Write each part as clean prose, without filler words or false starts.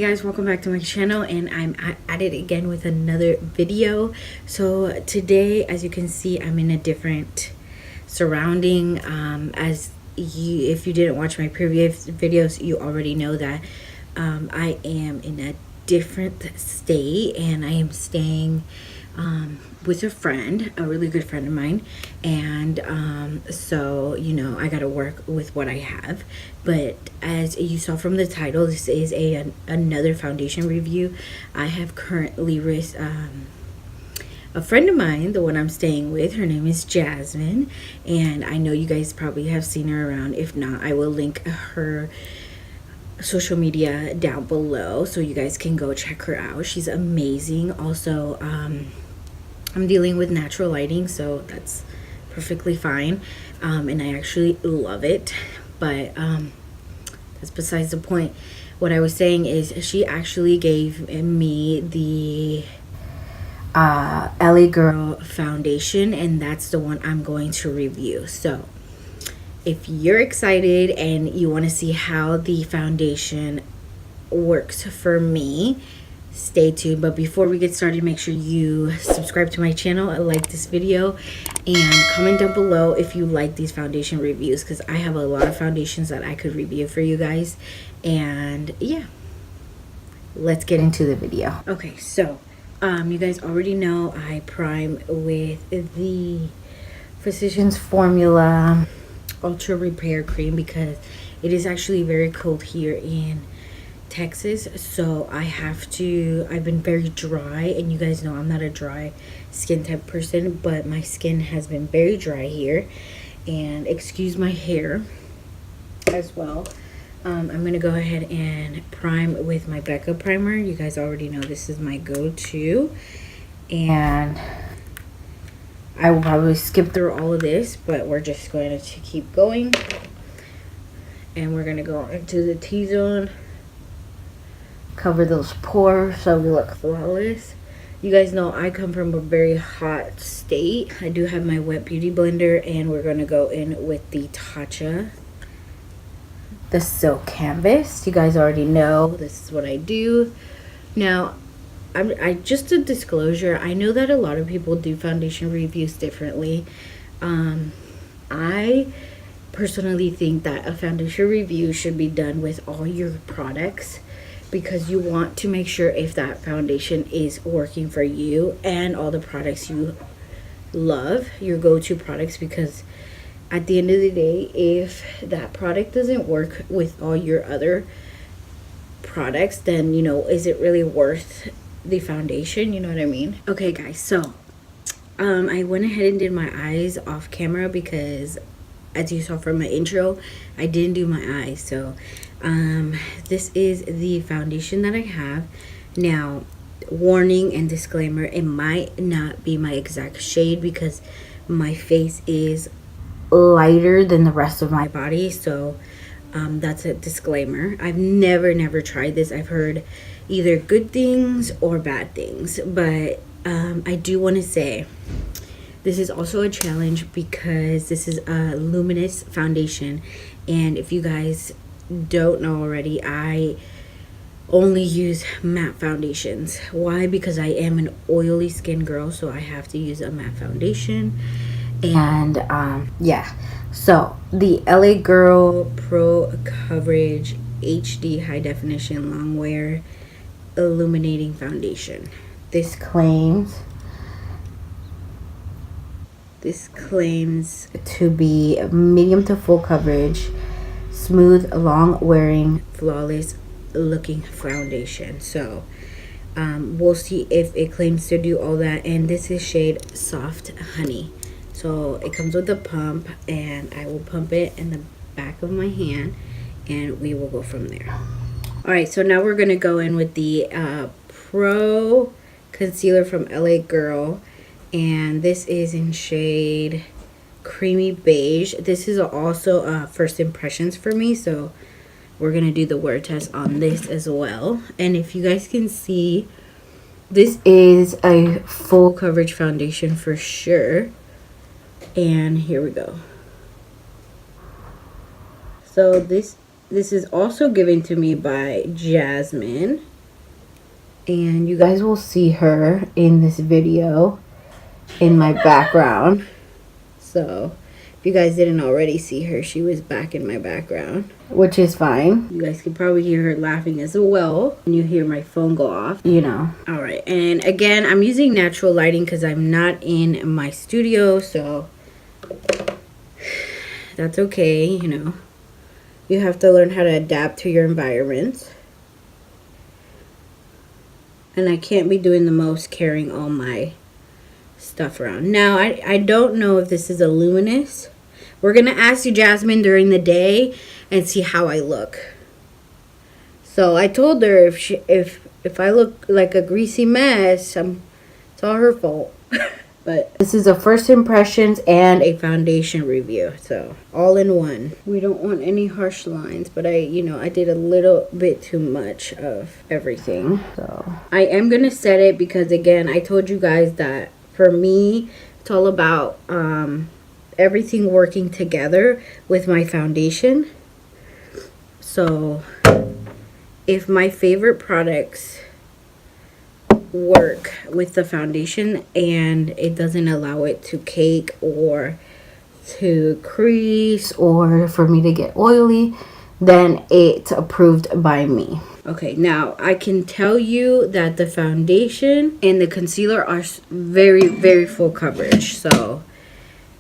guys, welcome back to my channel, and I'm at it again with another video. So today, as you can see, I'm in a different surrounding. If you didn't watch my previous videos, you already know that I am in a different state, and I am staying with a friend, a really good friend of mine, and so you know I gotta work with what I have. But as you saw from the title, this is another foundation review. I have currently a friend of mine, the one I'm staying with. Her name is Jasmine, and I know you guys probably have seen her around. If not, I will link her social media down below so you guys can go check her out. She's amazing. Also, I'm dealing with natural lighting, so that's perfectly fine, and I actually love it. But that's besides the point. What I was saying is she actually gave me the LA Girl foundation, and that's the one I'm going to review. So if you're excited and you want to see how the foundation works for me, stay tuned. But before we get started, make sure you subscribe to my channel, like this video, and comment down below if you like these foundation reviews, because I have a lot of foundations that I could review for you guys. And yeah, let's get into the video. Okay, so you guys already know I prime with the Physicians Formula Ultra Repair Cream because it is actually very cold here in Texas, so I've been very dry, and you guys know I'm not a dry skin type person, but my skin has been very dry here, and excuse my hair as well. I'm gonna go ahead and prime with my Becca primer. You guys already know this is my go-to, and I will probably skip through all of this, but we're just going to keep going, and we're gonna go into the T-zone, cover those pores so we look flawless. You guys know I come from a very hot state. I do have my wet beauty blender, and we're gonna go in with the Tatcha, the silk canvas. You guys already know this is what I do. Now I just a disclosure, I know that a lot of people do foundation reviews differently. I personally think that a foundation review should be done with all your products, because you want to make sure if that foundation is working for you and all the products you love, your go-to products. Because at the end of the day, if that product doesn't work with all your other products, then you know, is it really worth the foundation? You know what I mean? Okay guys, so I went ahead and did my eyes off camera because, as you saw from my intro, I didn't do my eyes. So this is the foundation that I have. Now, warning and disclaimer, it might not be my exact shade because my face is lighter than the rest of my body. So that's a disclaimer. I've never tried this. I've heard either good things or bad things, but I do want to say this is also a challenge because this is a luminous foundation, and if you guys don't know already, I only use matte foundations. Why? Because I am an oily skin girl, so I have to use a matte foundation. And yeah, so the LA Girl Pro Coverage HD High Definition Long Wear Illuminating Foundation. This claims to be medium to full coverage, smooth, long wearing, flawless looking foundation. So we'll see if it claims to do all that. And this is shade Soft Honey. So it comes with a pump, and I will pump it in the back of my hand, and we will go from there. All right, so now we're gonna go in with the Pro Concealer from LA Girl, and this is in shade Creamy Beige. This is also first impressions for me, so we're gonna do the wear test on this as well. And if you guys can see, this is a full coverage foundation for sure. And here we go. So this is also given to me by Jasmine. And you guys will see her in this video in my background. So if you guys didn't already see her, she was back in my background, which is fine. You guys can probably hear her laughing as well when you hear my phone go off, you know. All right, and again, I'm using natural lighting because I'm not in my studio, so that's okay, you know. You have to learn how to adapt to your environment. And I can't be doing the most carrying all my stuff around. Now, I don't know if this is a luminous. We're going to ask you, Jasmine, during the day and see how I look. So I told her if I look like a greasy mess, it's all her fault. But this is a first impressions and a foundation review. So all in one. We don't want any harsh lines, but I did a little bit too much of everything. So I am going to set it because, again, I told you guys that for me, it's all about everything working together with my foundation. So if my favorite products work with the foundation and it doesn't allow it to cake or to crease or for me to get oily, then it's approved by me. Okay, now I can tell you that the foundation and the concealer are very, very full coverage. So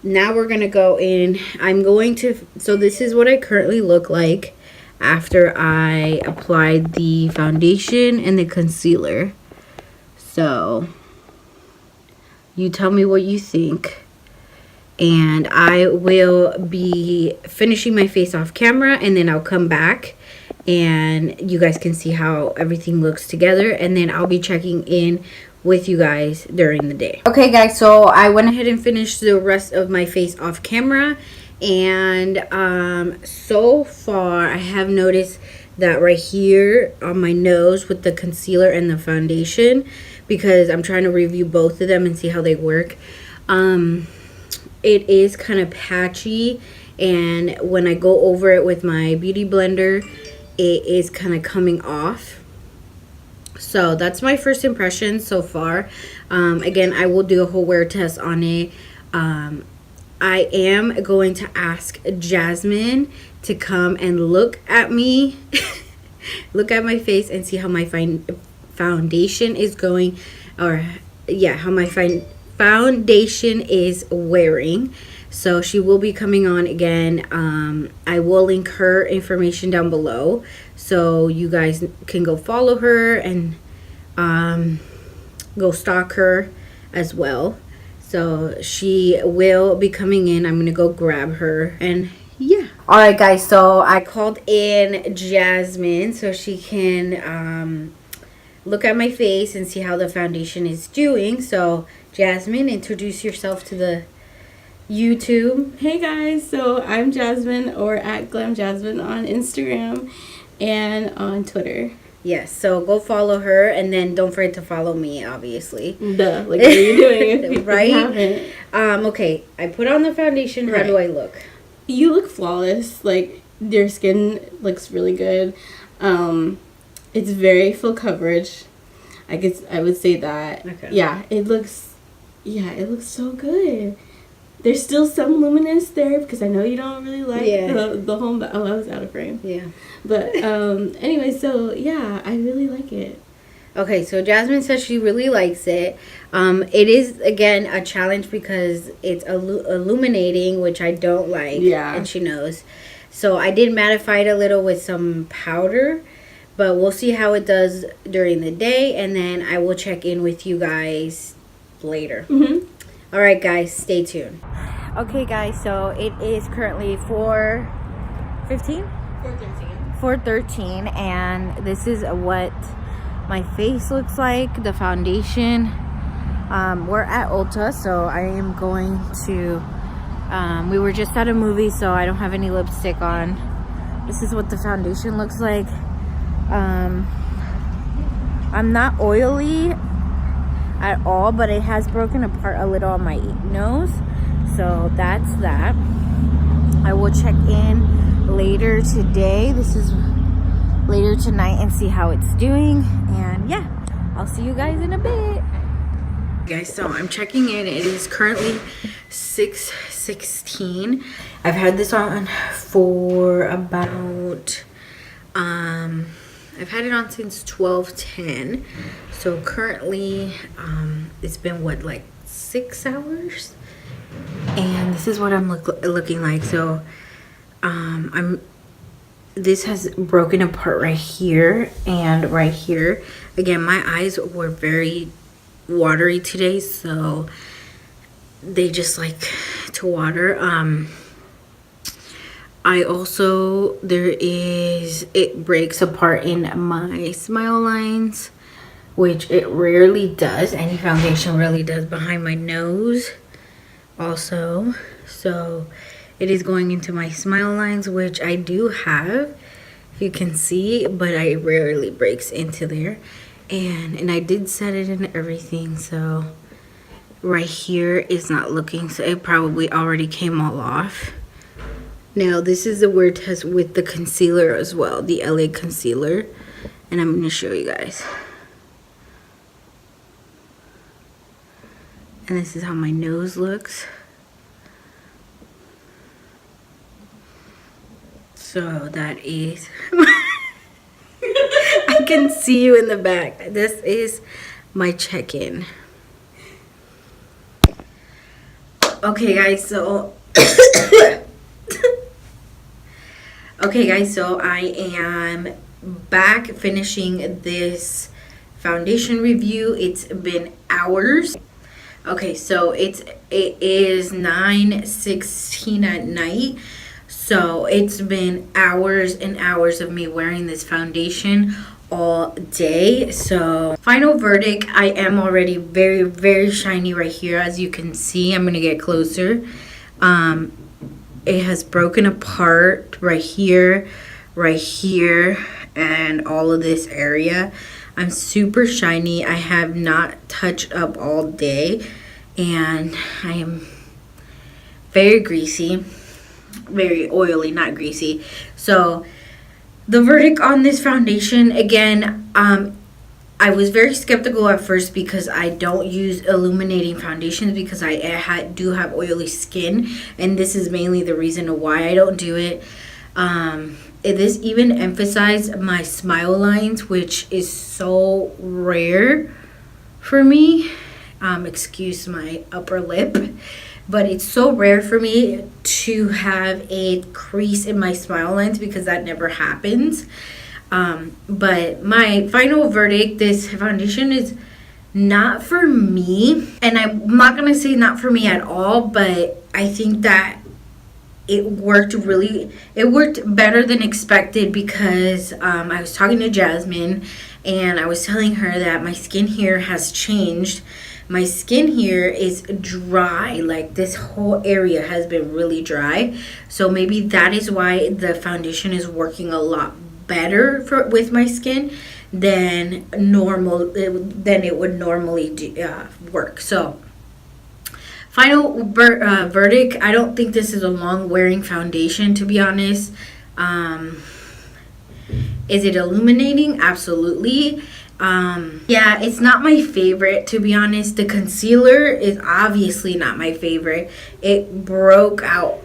now we're gonna go in. So this is what I currently look like after I applied the foundation and the concealer. So you tell me what you think, and I will be finishing my face off camera, and then I'll come back and you guys can see how everything looks together, and then I'll be checking in with you guys during the day. Okay guys, so I went ahead and finished the rest of my face off camera, and so far I have noticed that right here on my nose with the concealer and the foundation, because I'm trying to review both of them and see how they work, it is kind of patchy, and when I go over it with my beauty blender, it is kind of coming off. So that's my first impression so far. Again, I will do a whole wear test on it. I am going to ask Jasmine to come and look at me, look at my face, and see how my foundation is going, or yeah, how my foundation is wearing. So she will be coming on again. I will link her information down below so you guys can go follow her and go stalk her as well. So she will be coming in. I'm gonna go grab her, and yeah. All right guys, so I called in Jasmine so she can look at my face and see how the foundation is doing. So Jasmine, introduce yourself to the YouTube. Hey guys, so I'm Jasmine, or at Glam Jasmine on Instagram and on Twitter. Yes, so go follow her, and then don't forget to follow me, obviously. Duh, like what are you doing if you right? haven't? Okay, I put on the foundation. How do I look? You look flawless. Like, your skin looks really good. It's very full coverage. I would say that. Okay. Yeah, it looks so good. There's still some luminous there because I know you don't really like the whole. Oh, I was out of frame. Yeah. But anyway, so yeah, I really like it. Okay, so Jasmine says she really likes it. It is, again, a challenge because it's illuminating, which I don't like. Yeah. And she knows. So I did mattify it a little with some powder, but we'll see how it does during the day, and then I will check in with you guys later. Mm-hmm. All right, guys, stay tuned. Okay, guys, so it is currently 4:15? 4:13, and this is what my face looks like, the foundation. We're at Ulta, so I am going to, we were just at a movie, so I don't have any lipstick on. This is what the foundation looks like. I'm not oily at all, but it has broken apart a little on my nose, so that's that. I will check in later today. This is later tonight, and see how it's doing. And yeah, I'll see you guys in a bit. Guys, so I'm checking in. It is currently 6:16. I've had this on for about I've had it on since 12:10. So currently it's been what, like 6 hours, and this is what I'm looking like. So this has broken apart right here and right here. Again, my eyes were very watery today, so they just like to water. I also, it breaks apart in my smile lines, which it rarely does. Any foundation really does behind my nose also. So it is going into my smile lines, which I do have, if you can see, but it rarely breaks into there. And I did set it and everything, so right here is not looking, so it probably already came all off. Now this is the wear test with the concealer as well, the LA concealer, and I'm going to show you guys. And this is how my nose looks. So that is I can see you in the back. This is my check-in. Okay guys, so I am back finishing this foundation review. It's been hours. Okay, so it is 9:16 at night. So it's been hours and hours of me wearing this foundation all day. So final verdict, I am already very, very shiny right here. As you can see, I'm going to get closer. It has broken apart right here, and all of this area. I'm super shiny. I have not touched up all day, and I am very greasy. Very oily, not greasy. So the verdict on this foundation, again, I was very skeptical at first because I don't use illuminating foundations because I do have oily skin, and this is mainly the reason why I don't do it. This even emphasized my smile lines, which is so rare for me. Excuse my upper lip. But it's so rare for me to have a crease in my smile lines because that never happens. But my final verdict, this foundation is not for me. And I'm not going to say not for me at all, but I think that it worked better than expected because I was talking to Jasmine and I was telling her that my skin here has changed. My skin here is dry, like this whole area has been really dry. So maybe that is why the foundation is working a lot better with my skin than it would normally work. So final verdict, I don't think this is a long wearing foundation, to be honest. Is it illuminating? Absolutely. Yeah, it's not my favorite, to be honest. The concealer is obviously not my favorite. It broke out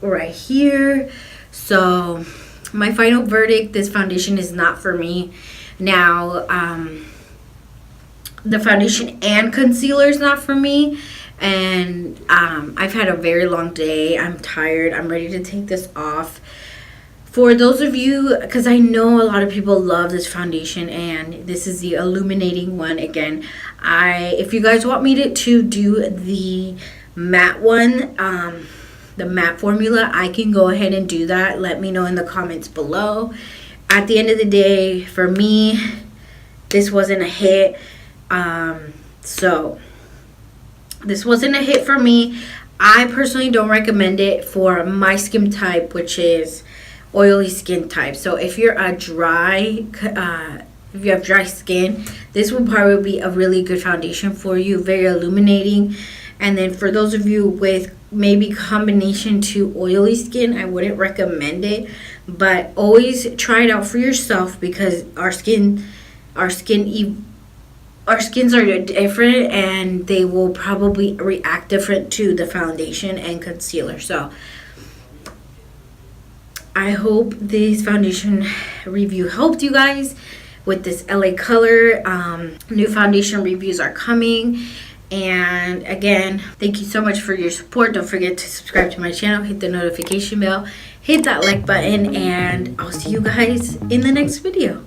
right here. So my final verdict, this foundation is not for me. Now, the foundation and concealer is not for me. And I've had a very long day. I'm tired. I'm ready to take this off. For those of you, because I know a lot of people love this foundation, and this is the illuminating one. Again, if you guys want me to do the matte one, the matte formula, I can go ahead and do that. Let me know in the comments below. At the end of the day, for me, this wasn't a hit. So this wasn't a hit for me. I personally don't recommend it for my skin type, which is oily skin type. So if you're if you have dry skin, this will probably be a really good foundation for you. Very illuminating. And then for those of you with maybe combination to oily skin, I wouldn't recommend it, but always try it out for yourself because our skin our skins are different and they will probably react different to the foundation and concealer. So I hope this foundation review helped you guys with this LA Color. New foundation reviews are coming. And again, thank you so much for your support. Don't forget to subscribe to my channel, hit the notification bell, hit that like button, and I'll see you guys in the next video.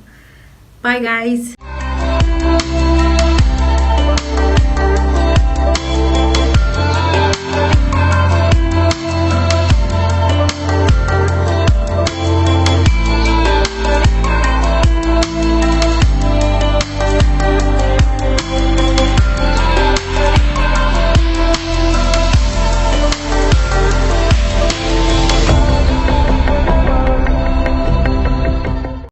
Bye guys.